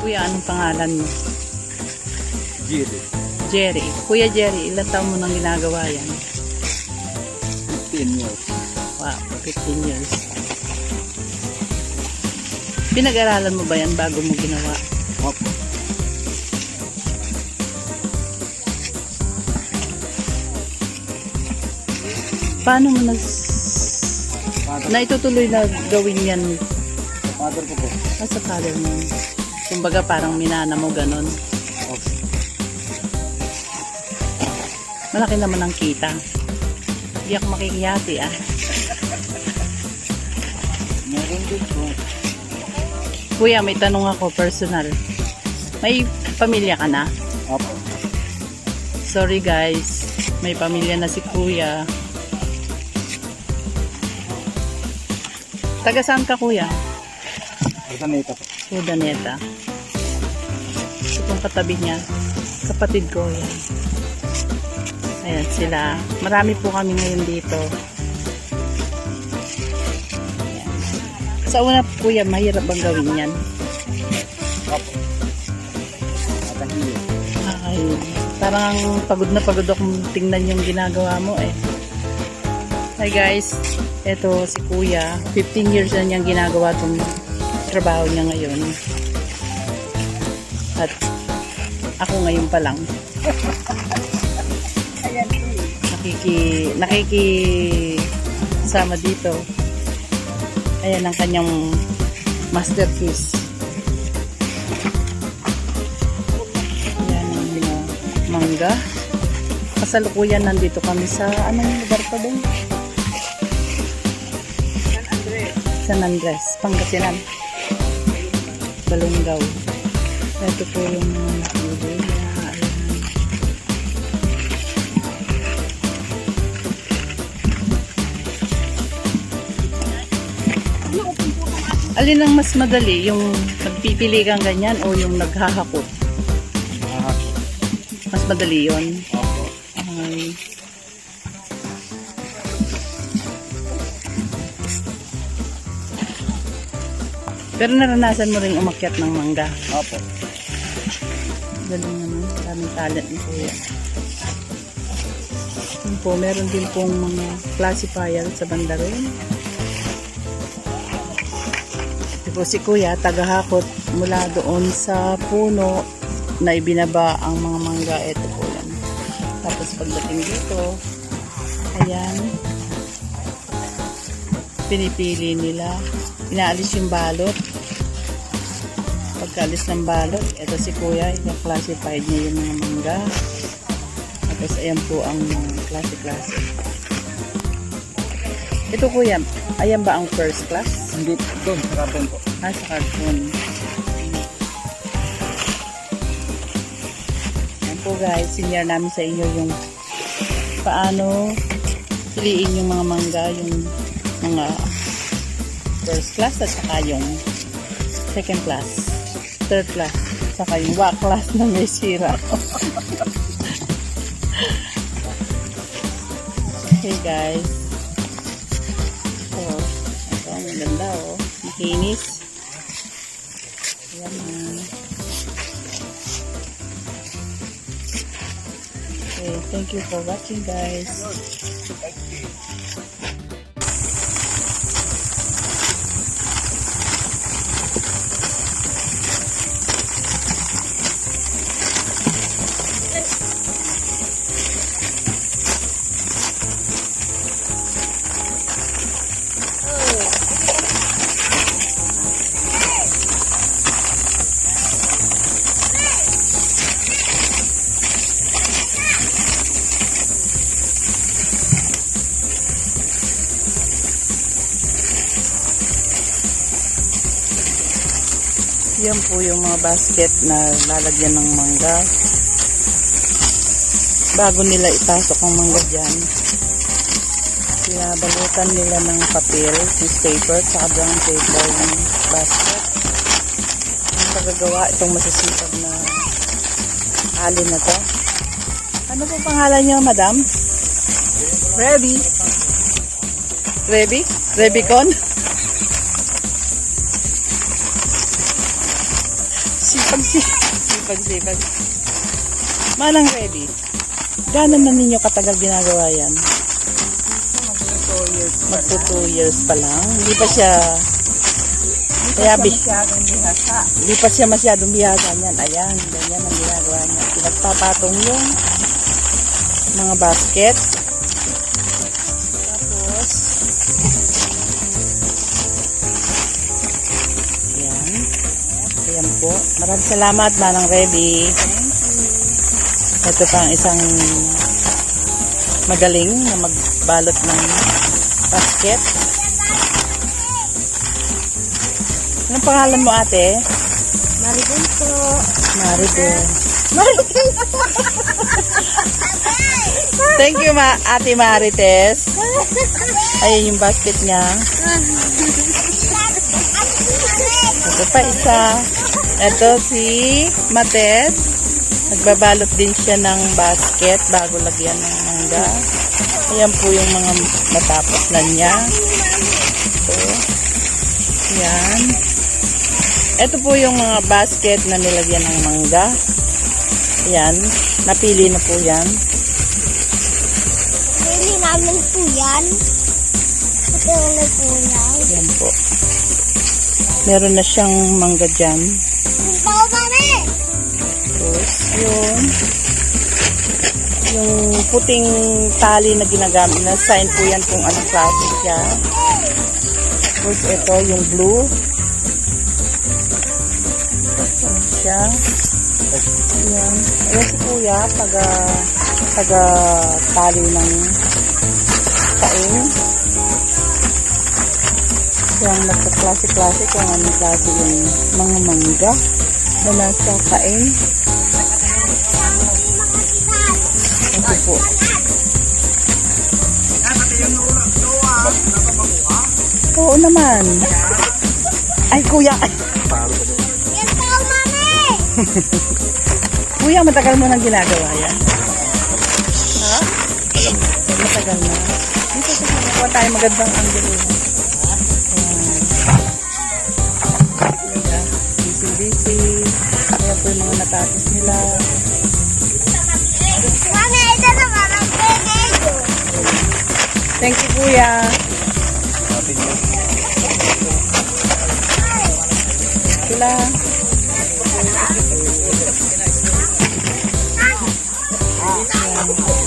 Kuya, anong pangalan mo? Jerry. Jerry. Kuya Jerry, ilang taon mo nang ginagawa yan? 15 years. Wow, 15 years. Pinag-aralan mo ba yan bago mo ginawa? Opo. Paano mo naitutuloy na gawin yan? Father ko po. Sa father mo. Kumbaga parang minana mo ganon. Opo. Malaki naman ang kita. Hindi ako makikiyati Meron din po. Kuya, may tanong ako personal. May pamilya ka na? Opo. Sorry guys, may pamilya na si Kuya. Taga saan ka, Kuya? Ordaneta po. Urdaneta. Itong katabi niya, kapatid ko yan. Ayan sila. Marami po kami ngayon dito. Ayan. Sa una, Kuya, mahirap bang gawin yan? Opo. Matahili. Ay, parang pagod na pagod akong tingnan yung ginagawa mo eh. Hi guys, eto si Kuya. 15 years na niyang ginagawa itong trabaho niya ngayon. At ako ngayon pa lang. Nakikisama dito. Ayan ang kanyang masterpiece. Ayan ang mangga. Kasalukuyan nandito kami sa anong lugar pa doon? San Andres, Pangasinan. Balungaw. Ito po yung nakuli niya. Alin ang mas madali? Yung nagpipili kang ganyan o yung naghahakot? Mas madali yun. Ay. Pero naranasan mo rin umakyat ng mangga. Opo. Galing naman. Daming talent ni Kuya. Yun po, meron din pong mga classifier sa banda rin. Ito po si Kuya, tagahakot mula doon sa puno na ibinaba ang mga mangga. Ito po yan. Tapos pagdating dito, ayan, pinipili nila. Inaalis yung balot. Pagkaalis ng balot, ito si Kuya, i-classified niya yung mga mangga. Tapos ayan po ang klase-klase. Ito Kuya, ayan ba ang first class? Hindi, doon, sa karton po. Sa karton. Ayan po guys, senior namin sa inyo yung paano piliin yung mga mangga, yung mga first class at saka yung second class, third class, saka yung wa class na may sira. Okay guys, so ito ang ganda makinis. Ayan na. Okay, thank you for watching guys. Yan po yung mga basket na lalagyan ng mangga. Bago nila ipasok ang mangga dyan, pinabalutan nila ng papel, newspaper, saka brown paper yung basket. Ang pagagawa itong masisipag na alin na to. Ano po pangalan niyo, madam? Rebi? Rebi? Rebicon? Si Sipag. Manang ready. Gano'n na ninyo katagal ginagawa yan? Magto 2 years pa lang. Hindi pa siya masyadong bihasa niyan. Ayan, ganyan ang ginagawa niya. Pinagpapatong yung mga basket. Tapos, ayan. Ayan po. Maraming salamat, Manang Ready. Ito pang isang magaling na magbalot ng basket. Anong pangalan mo, ate? Maribel po. Maribel. Thank you, Ate Marites. Ayun yung basket niya. Ito pa isa. Ito si Matet. Nagbabalot din siya ng basket bago lagyan ng mangga. Ayan po yung mga natapos na niya. Ito. Ayan. Ito po yung mga basket na nilagyan ng mangga. Ayan. Napili na po yan. Pili namin po yan. Pili po yan. Ayan po. Meron na siyang mangga dyan. Punta ko kami! Tapos yung puting tali na ginagamit, na sign po yan kung anong klase siya. Tapos ito yung blue. Ayan siya. Ayan. Ayan si kuya, taga tali ng kain. Yung nagka-klase-klase kung anong klase yung mga mangga na nasa kain. Ito po. Oo naman. Ay, kuya. Yan po, mami! Kuya, matagal mo nang ginagawa yan? Ha? Matagal na. Dito sa kuya tayo magandang angulo. Busy. Kaya po yung mga natapos nila. Mami, ito na parang pwede. Thank you, kuya. Sila.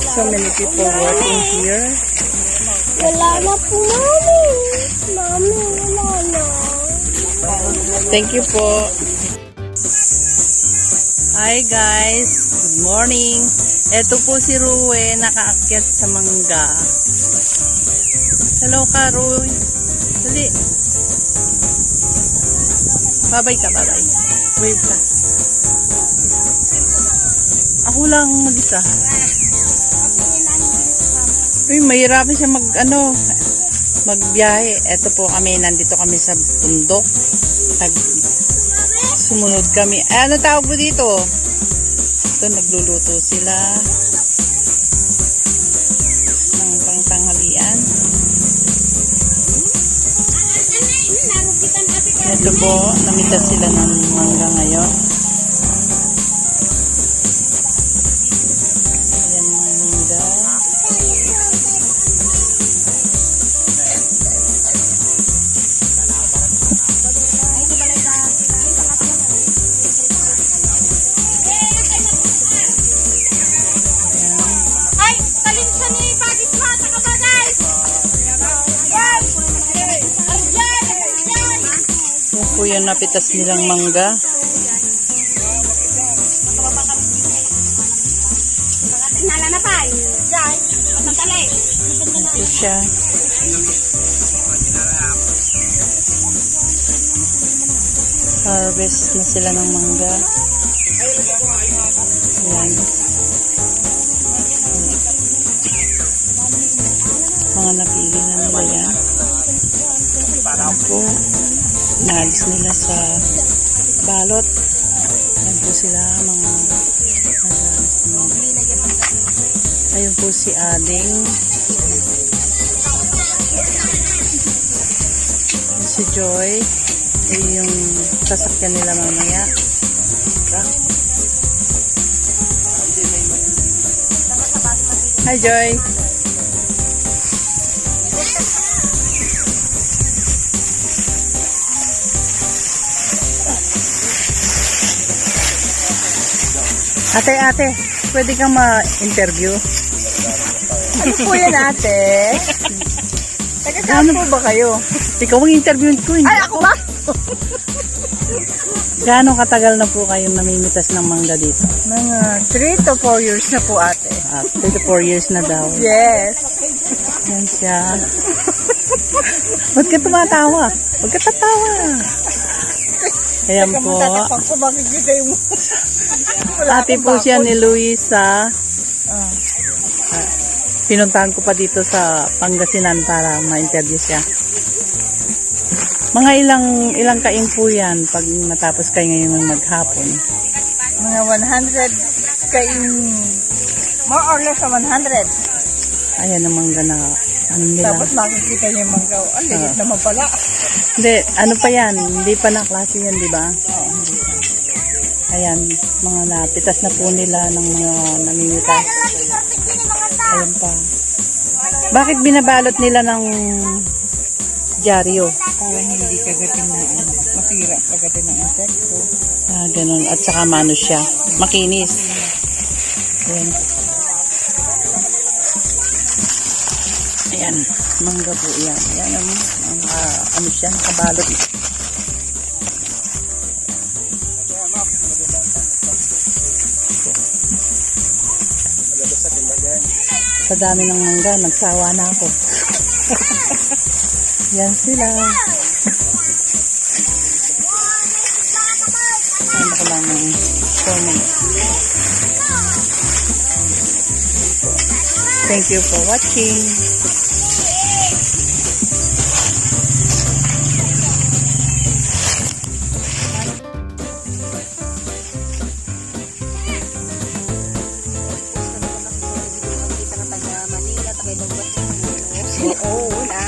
So many people working here. Wala na po, mami. Mami, wala na. Thank you po. Hi guys, good morning. Ito po si Rue, nakaakyat sa mangga. Hello ka, Rue. Dali. Babay ka, babay. Wave ka. Ako lang mag-isa. Uy, mahirapan siya magbiyahe. Ito po kami, nandito kami sa bundok. Sumunod kami. Ano tawag po dito? Ito, nagluluto sila ng pangtanghalian. Ito po, namitas sila ng mangga ngayon. Ayan mga mangga. Po yung napitas nilang mangga. Ito siya. Harvest na sila ng mangga. Ayan. Mga napili na nila yan. Ayan po. Naalis nila sa balot. Ayan po sila mga nag-aalis na. Ayun po si Ading. Si Joy. Ay yung sasakyan nila mamaya. mangga. Hi, Joy. Ate, pwede kang ma-interview? Ano po yan, ate? Gaano po ba kayo? Ikaw ang interview ko. Ay, ako ba? Gaano katagal na po kayong namimitas ng mangga dito? Mga 3 to 4 years na po, ate. 3 to 4 years na daw. Yes. Yan siya. Ba't ka tumatawa? Huwag ka tatawa. Ayan po. Ko makikita yung... Ate po siya ni Luisa. Pinuntahan ko pa dito sa Pangasinan para ma-interview siya. Mga ilang kain po yan pag matapos kayo ngayon maghapon? Mga 100 kain. More or less 100. Ayan ang mangga na ano nila. Tapos makikita niyo yung mangga. Ang liit naman pala. Hindi, ano pa yan? Hindi pa na klase yan, di ba? Ayan, mga napitas na po nila ng mga namimitas. Ayan pa. Bakit binabalot nila ng dyaryo? Para hindi kagatin na masira kagatin ng insekto. Ganun. At saka mano siya. Makinis. Ayan. Ayan. Mangga po yan. Ayan ang ano siya, nakabalot. Sa dami ng mangga, nagsawa na ako. Yan sila. Ano ko lang ng comment. Thank you for watching. Oo na.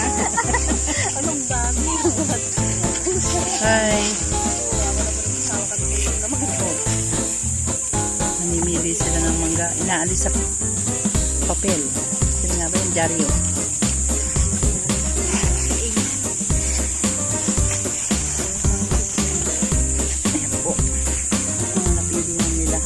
Anong dami? Hi. Namimili sila ng mangga. Inaalis sa papel. Sila nga ba yung dyaryo? Ayan po. Ang napili na nila.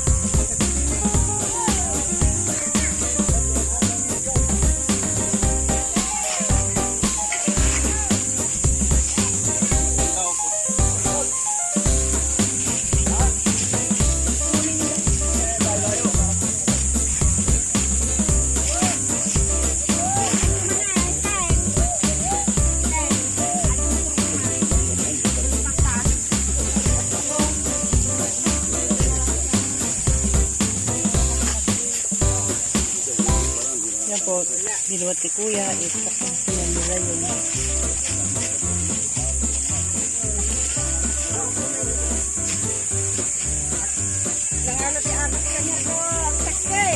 Yan po, binuwat ni Kuya, ipakasinan nila yung Nangano si ate kanya ko. Takay.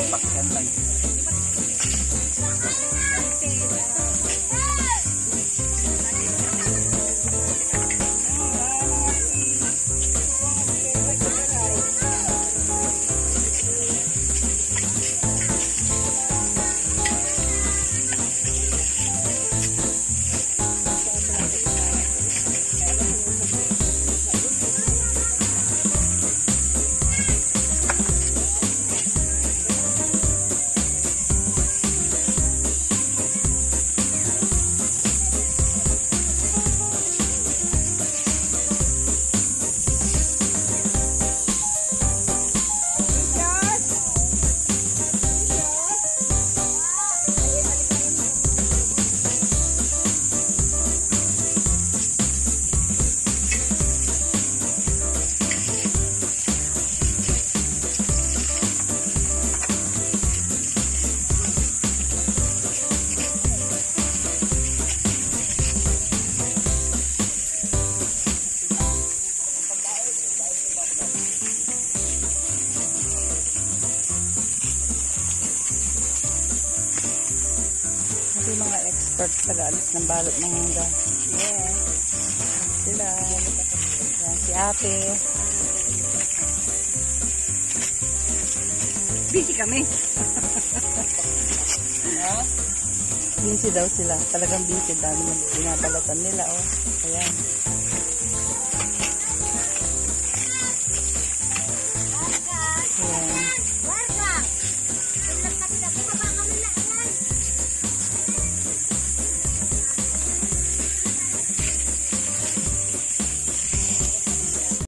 ito yung mga expert taga-alis ng balot ng mangga. Yes. Sila. Yan si ate. Busy kami. Busy daw sila. Talagang busy. Dami yung binabalatan nila, oh. Ayan.